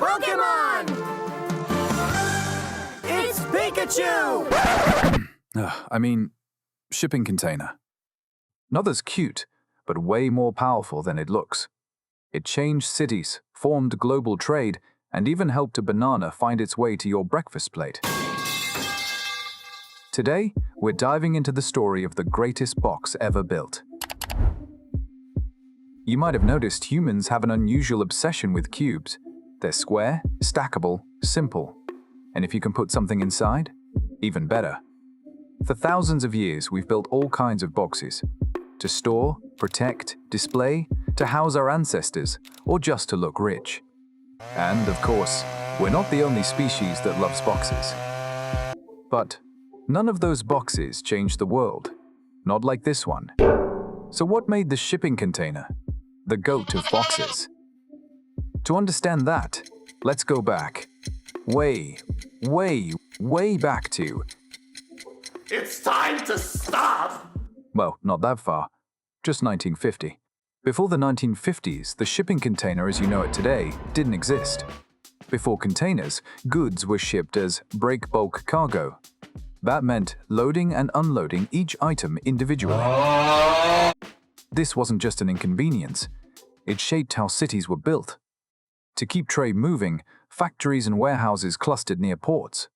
Pokemon! It's Pikachu! I mean, shipping container. Not as cute, but way more powerful than it looks. It changed cities, formed global trade, and even helped a banana find its way to your breakfast plate. Today, we're diving into the story of the greatest box ever built. You might have noticed humans have an unusual obsession with cubes. They're square, stackable, simple. And if you can put something inside, even better. For thousands of years, we've built all kinds of boxes. To store, protect, display, to house our ancestors, or just to look rich. And, of course, we're not the only species that loves boxes. But none of those boxes changed the world. Not like this one. So what made the shipping container the goat of boxes? To understand that, let's go back. Way back to... It's time to stop! Well, not that far. Just 1950. Before the 1950s, the shipping container as you know it today didn't exist. Before containers, goods were shipped as break bulk cargo. That meant loading and unloading each item individually. This wasn't just an inconvenience. It shaped how cities were built. To keep trade moving, factories and warehouses clustered near ports.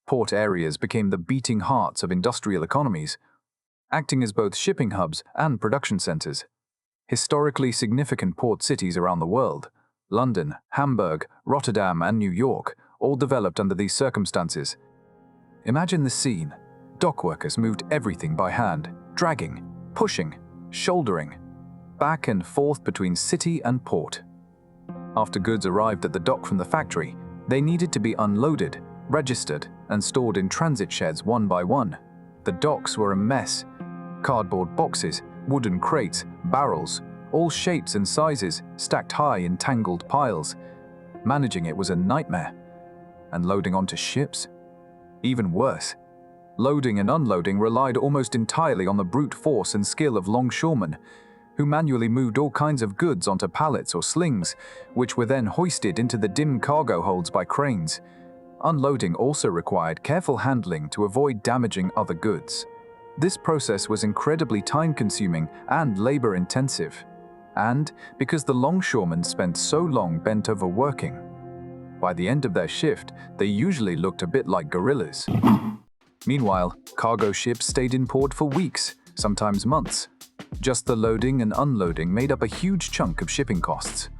Port areas became the beating hearts of industrial economies, acting as both shipping hubs and production centers. Historically significant port cities around the world, London, Hamburg, Rotterdam, and New York, all developed under these circumstances. Imagine the scene. Dockworkers moved everything by hand, dragging, pushing, shouldering, back and forth between city and port. After goods arrived at the dock from the factory, they needed to be unloaded, registered, and stored in transit sheds one by one. The docks were a mess. Cardboard boxes, wooden crates, barrels, all shapes and sizes, stacked high in tangled piles. Managing it was a nightmare. And loading onto ships? Even worse. Loading and unloading relied almost entirely on the brute force and skill of longshoremen, who manually moved all kinds of goods onto pallets or slings, which were then hoisted into the dim cargo holds by cranes. Unloading also required careful handling to avoid damaging other goods. This process was incredibly time-consuming and labor-intensive. And because the longshoremen spent so long bent over working, by the end of their shift, they usually looked a bit like gorillas. Meanwhile, cargo ships stayed in port for weeks, sometimes months. Just the loading and unloading made up a huge chunk of shipping costs.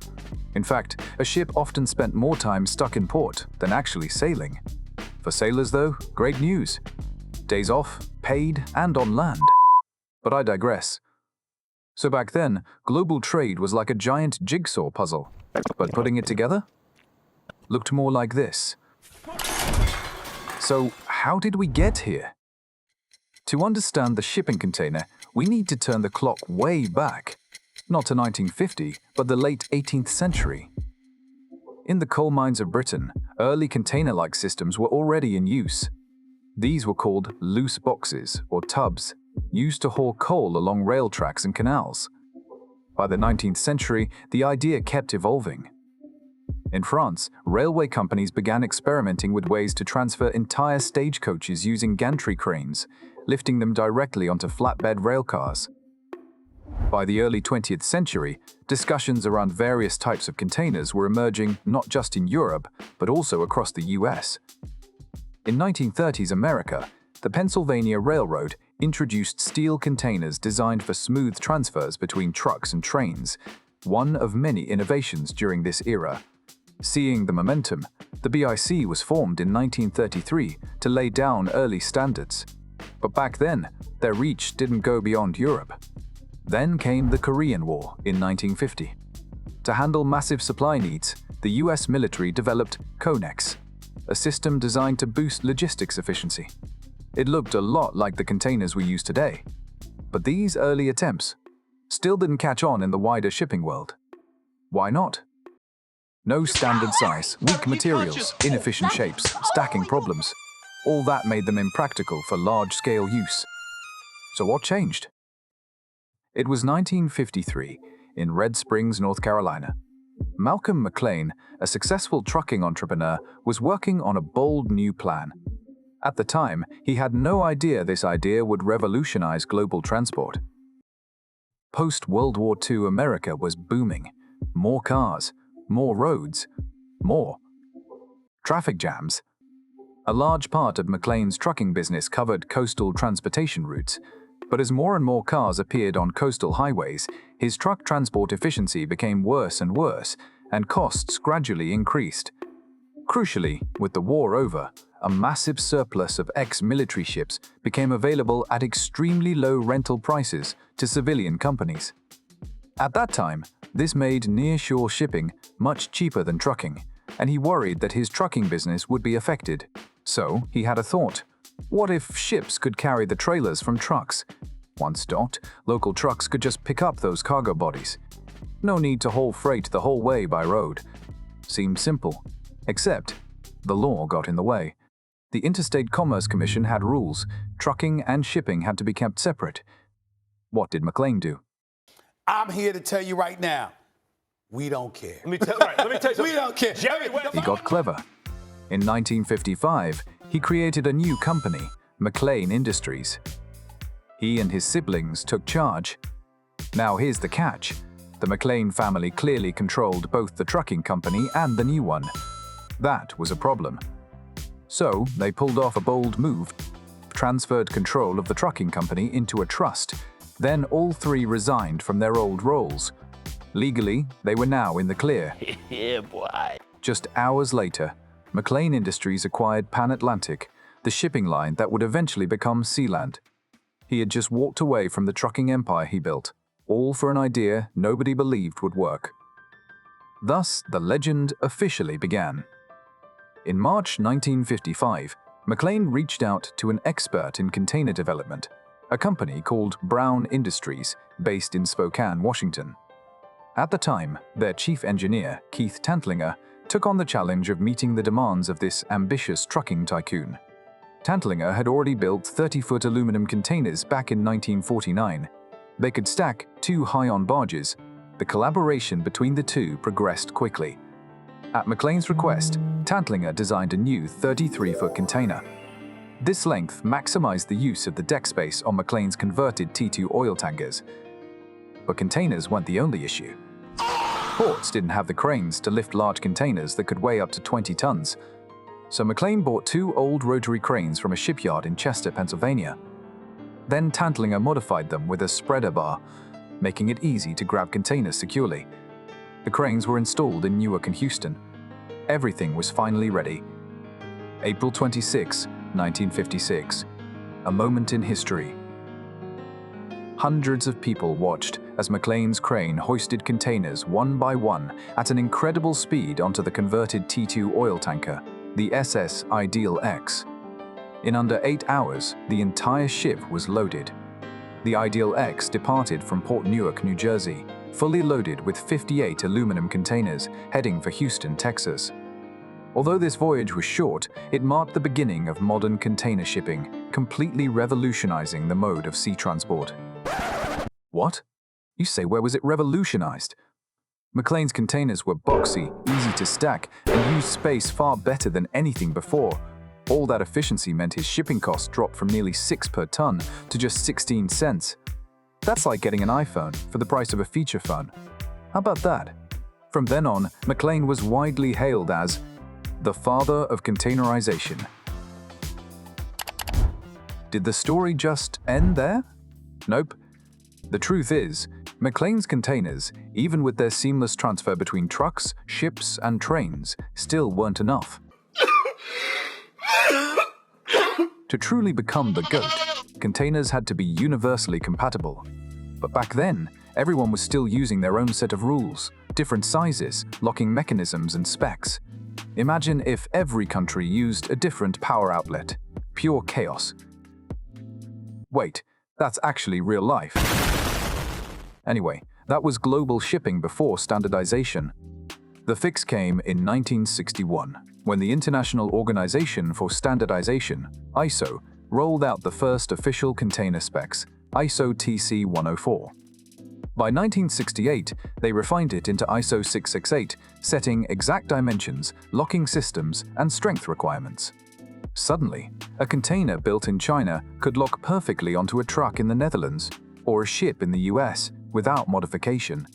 In fact, a ship often spent more time stuck in port than actually sailing. For sailors, though, great news. Days off, paid, and on land. But I digress. So back then, global trade was like a giant jigsaw puzzle. But putting it together looked more like this. So how did we get here? To understand the shipping container, we need to turn the clock way back. Not to 1950, but the late 18th century. In the coal mines of Britain, early container-like systems were already in use. These were called loose boxes, or tubs, used to haul coal along rail tracks and canals. By the 19th century, the idea kept evolving. In France, railway companies began experimenting with ways to transfer entire stagecoaches using gantry cranes, lifting them directly onto flatbed railcars. By the early 20th century, discussions around various types of containers were emerging not just in Europe, but also across the US. In 1930s America, the Pennsylvania Railroad introduced steel containers designed for smooth transfers between trucks and trains, one of many innovations during this era. Seeing the momentum, the BIC was formed in 1933 to lay down early standards. But back then, their reach didn't go beyond Europe. Then came the Korean War in 1950. To handle massive supply needs, the US military developed Conex, a system designed to boost logistics efficiency. It looked a lot like the containers we use today. But these early attempts still didn't catch on in the wider shipping world. Why not? No standard size, weak materials, inefficient shapes, stacking problems. All that made them impractical for large-scale use. So what changed? It was 1953 in Red Springs, North Carolina. Malcolm McLean, a successful trucking entrepreneur, was working on a bold new plan. At the time, he had no idea this idea would revolutionize global transport. Post-World War II America was booming. More cars, more roads, more traffic jams. A large part of McLean's trucking business covered coastal transportation routes, but as more and more cars appeared on coastal highways, his truck transport efficiency became worse and worse, and costs gradually increased. Crucially, with the war over, a massive surplus of ex-military ships became available at extremely low rental prices to civilian companies. At that time, this made near-shore shipping much cheaper than trucking, and he worried that his trucking business would be affected. So, he had a thought. What if ships could carry the trailers from trucks? Once docked, local trucks could just pick up those cargo bodies. No need to haul freight the whole way by road. Seemed simple. Except, the law got in the way. The Interstate Commerce Commission had rules. Trucking and shipping had to be kept separate. What did McLean do? I'm here to tell you right now, we don't care. Let me tell you something. We don't care. Jerry, He got clever. In 1955, he created a new company, McLean Industries. He and his siblings took charge. Now here's the catch. The McLean family clearly controlled both the trucking company and the new one. That was a problem. So they pulled off a bold move, transferred control of the trucking company into a trust. Then all three resigned from their old roles. Legally, they were now in the clear. Yeah, boy. Just hours later, McLean Industries acquired Pan Atlantic, the shipping line that would eventually become Sealand. He had just walked away from the trucking empire he built, all for an idea nobody believed would work. Thus, the legend officially began. In March 1955, McLean reached out to an expert in container development, a company called Brown Industries, based in Spokane, Washington. At the time, their chief engineer, Keith Tantlinger, took on the challenge of meeting the demands of this ambitious trucking tycoon. Tantlinger had already built 30-foot aluminum containers back in 1949. They could stack 2 high-on barges. The collaboration between the two progressed quickly. At McLean's request, Tantlinger designed a new 33-foot container. This length maximized the use of the deck space on McLean's converted T2 oil tankers. But containers weren't the only issue. Ports didn't have the cranes to lift large containers that could weigh up to 20 tons. So McLean bought 2 old rotary cranes from a shipyard in Chester, Pennsylvania. Then Tantlinger modified them with a spreader bar, making it easy to grab containers securely. The cranes were installed in Newark and Houston. Everything was finally ready. April 26, 1956. A moment in history. Hundreds of people watched as McLean's crane hoisted containers one by one at an incredible speed onto the converted T2 oil tanker, the SS Ideal X. In under 8 hours, the entire ship was loaded. The Ideal X departed from Port Newark, New Jersey, fully loaded with 58 aluminum containers, heading for Houston, Texas. Although this voyage was short, it marked the beginning of modern container shipping, completely revolutionizing the mode of sea transport. What? You say, where was it revolutionized? McLean's containers were boxy, easy to stack, and used space far better than anything before. All that efficiency meant his shipping costs dropped from nearly 6 per ton to just 16 cents. That's like getting an iPhone for the price of a feature phone. How about that? From then on, McLean was widely hailed as the father of containerization. Did the story just end there? Nope. The truth is, McLean's containers, even with their seamless transfer between trucks, ships, and trains, still weren't enough. To truly become the GOAT, containers had to be universally compatible. But back then, everyone was still using their own set of rules, different sizes, locking mechanisms, and specs. Imagine if every country used a different power outlet. Pure chaos. Wait, that's actually real life. Anyway, that was global shipping before standardization. The fix came in 1961, when the International Organization for Standardization, ISO, rolled out the first official container specs, ISO TC 104. By 1968, they refined it into ISO 668, setting exact dimensions, locking systems, and strength requirements. Suddenly, a container built in China could lock perfectly onto a truck in the Netherlands or a ship in the US without modification.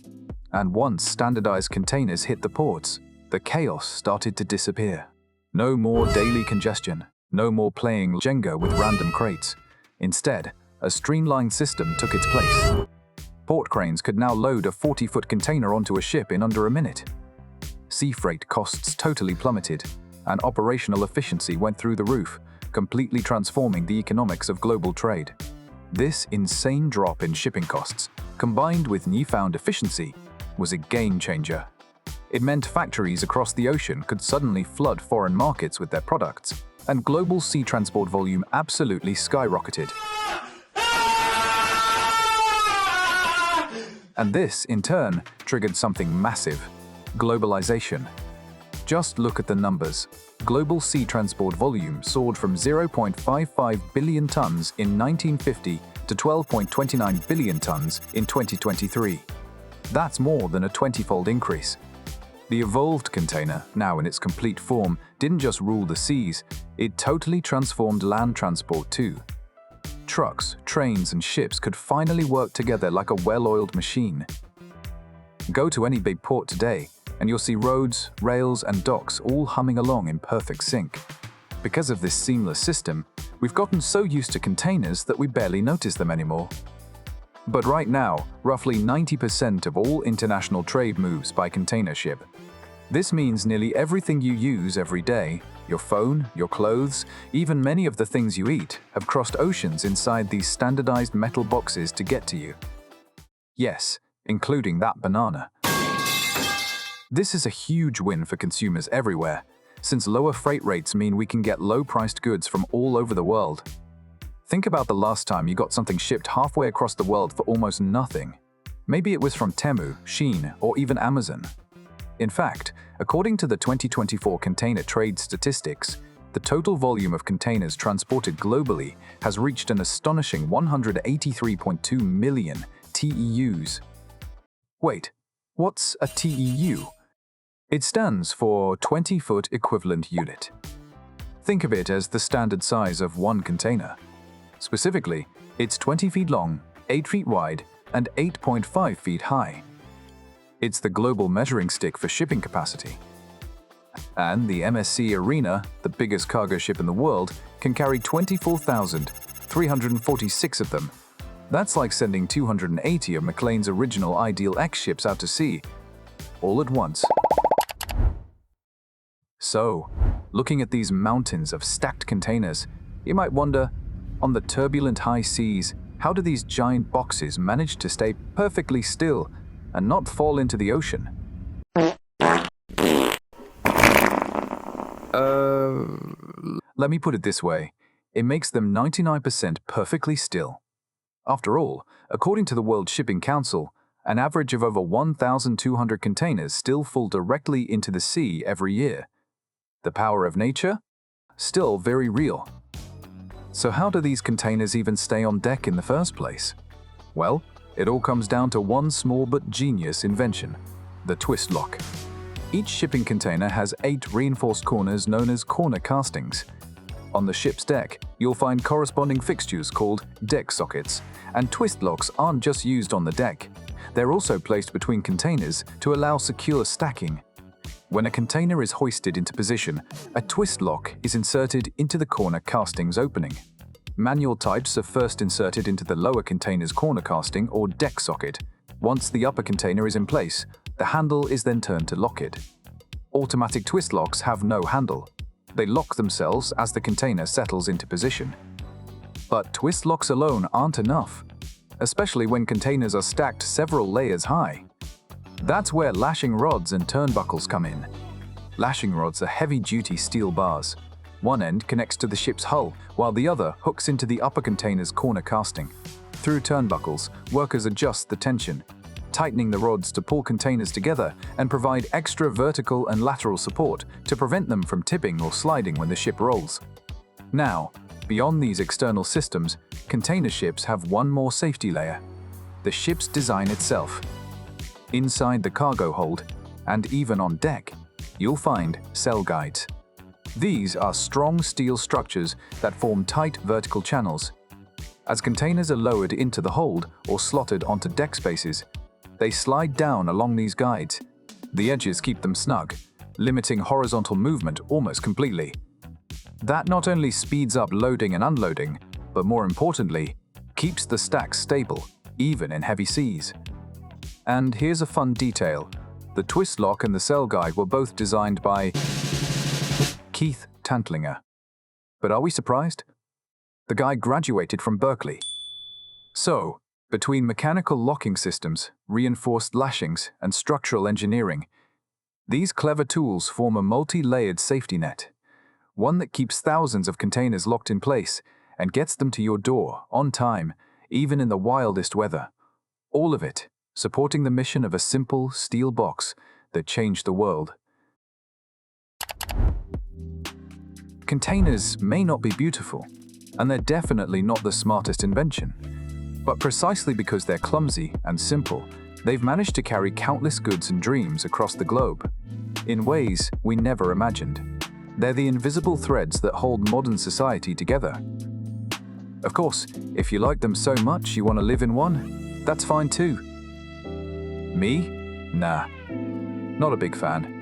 And once standardized containers hit the ports, the chaos started to disappear. No more daily congestion, no more playing Jenga with random crates. Instead, a streamlined system took its place. Port cranes could now load a 40-foot container onto a ship in under a minute. Sea freight costs totally plummeted, and operational efficiency went through the roof, completely transforming the economics of global trade. This insane drop in shipping costs, combined with newfound efficiency, was a game changer. It meant factories across the ocean could suddenly flood foreign markets with their products, and global sea transport volume absolutely skyrocketed. And this, in turn, triggered something massive: globalization. Just look at the numbers. Global sea transport volume soared from 0.55 billion tons in 1950 to 12.29 billion tons in 2023. That's more than a 20-fold increase. The evolved container, now in its complete form, didn't just rule the seas, it totally transformed land transport too. Trucks, trains, and ships could finally work together like a well-oiled machine. Go to any big port today, and you'll see roads, rails, and docks all humming along in perfect sync. Because of this seamless system, we've gotten so used to containers that we barely notice them anymore. But right now, roughly 90% of all international trade moves by container ship. This means nearly everything you use every day, your phone, your clothes, even many of the things you eat, have crossed oceans inside these standardized metal boxes to get to you. Yes, including that banana. This is a huge win for consumers everywhere, since lower freight rates mean we can get low-priced goods from all over the world. Think about the last time you got something shipped halfway across the world for almost nothing. Maybe it was from Temu, Shein, or even Amazon. In fact, according to the 2024 Container Trade Statistics, the total volume of containers transported globally has reached an astonishing 183.2 million TEUs. Wait, what's a TEU? It stands for 20-foot equivalent unit. Think of it as the standard size of one container. Specifically, it's 20 feet long, 8 feet wide, and 8.5 feet high. It's the global measuring stick for shipping capacity. And the MSC Arena, the biggest cargo ship in the world, can carry 24,346 of them. That's like sending 280 of McLean's original Ideal X ships out to sea, all at once. So, looking at these mountains of stacked containers, you might wonder, on the turbulent high seas, how do these giant boxes manage to stay perfectly still and not fall into the ocean? Let me put it this way. It makes them 99% perfectly still. After all, according to the World Shipping Council, an average of over 1,200 containers still fall directly into the sea every year. The power of nature? Still very real. So how do these containers even stay on deck in the first place? Well, it all comes down to one small but genius invention: the twist lock. Each shipping container has 8 reinforced corners known as corner castings. On the ship's deck, you'll find corresponding fixtures called deck sockets, and twist locks aren't just used on the deck. They're also placed between containers to allow secure stacking. When a container is hoisted into position, a twist lock is inserted into the corner castings opening. Manual types are first inserted into the lower container's corner casting or deck socket. Once the upper container is in place, the handle is then turned to lock it. Automatic twist locks have no handle. They lock themselves as the container settles into position. But twist locks alone aren't enough, especially when containers are stacked several layers high. That's where lashing rods and turnbuckles come in. Lashing rods are heavy-duty steel bars. One end connects to the ship's hull, while the other hooks into the upper container's corner casting. Through turnbuckles, workers adjust the tension, tightening the rods to pull containers together and provide extra vertical and lateral support to prevent them from tipping or sliding when the ship rolls. Now, beyond these external systems, container ships have one more safety layer: the ship's design itself. Inside the cargo hold, and even on deck, you'll find cell guides. These are strong steel structures that form tight vertical channels. As containers are lowered into the hold or slotted onto deck spaces, they slide down along these guides. The edges keep them snug, limiting horizontal movement almost completely. That not only speeds up loading and unloading, but more importantly, keeps the stacks stable, even in heavy seas. And here's a fun detail. The twist lock and the cell guide were both designed by Keith Tantlinger. But are we surprised? The guy graduated from Berkeley. So, between mechanical locking systems, reinforced lashings, and structural engineering, these clever tools form a multi-layered safety net, one that keeps thousands of containers locked in place and gets them to your door on time, even in the wildest weather. All of it supporting the mission of a simple steel box that changed the world. Containers may not be beautiful, and they're definitely not the smartest invention. But precisely because they're clumsy and simple, they've managed to carry countless goods and dreams across the globe, in ways we never imagined. They're the invisible threads that hold modern society together. Of course, if you like them so much you want to live in one, that's fine too. Me? Nah, not a big fan.